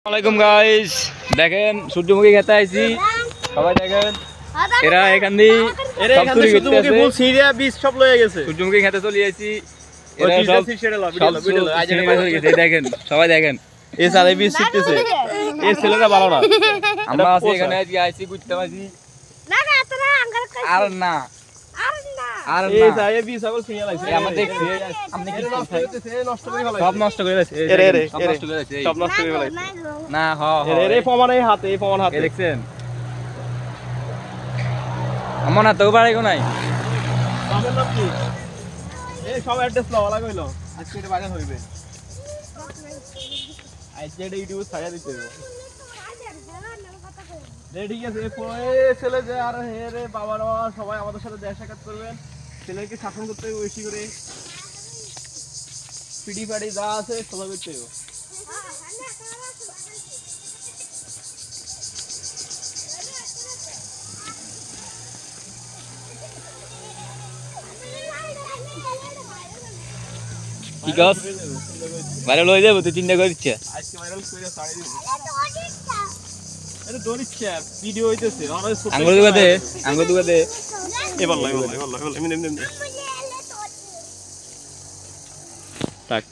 আসসালামাইকুম গাইস, দেখেন সূর্যমুখী খেতে আইছি। সবাই দেখেন এরা এখান দিয়ে সূর্যমুখী ফুল সিরিয়া বীজ সব লয়ে গেছে। সূর্যমুখী খেতে চলে আইছি। এরা সব দেখেন, সবাই দেখেন এই সারে বীজ ছিটতেছে। এই ছেলেটা ভালো না। আমরা আছি এখানে আজকে আইছি ঘুরতে আইছি। না না তোরা আঙ্গার খাইছিস। আর না আর না এই সারে বীজ সব সিরিয়া লাইছে। আমরা দেখছি আপনি কি নষ্ট করে ফেলাইছে। সব নষ্ট করে ফেলাইছে। সব নষ্ট করে ফেলাইছে। সব নষ্ট করে ফেলাইছে। না হ এই প্রমাণ এই হাতে, এই প্রমাণ হাতে দেখছেন। আমার না তো বাড়াইগো নাই। বাবার নাম কি? এই সব অ্যাড্রেস লাও লাগাইলো। আজকে এটা বাজার হইবে। আজকে এটা ইউটিউবে ছাড়া দিতে হবে। ঠিক আছে, ছেলে যে আর হে রে বাবার সবাই আমাদের সাথে দেখা সাক্ষাৎ করবেন। ছেলেকে শাসন করতে হবে বেশি করে। পিডি পাড়ি যা আছে সব করতে হবে। কি গাছ ভাইরাল হয়ে যাবে, তুই চিন্তা করিস। আজকে ভাইরাল করে ছাড়াই দিব। এটা দরিচ্ছা ভিডিও হইতেছে। আঙ্গুর দুগাতে এবার লাই এমনি থাক।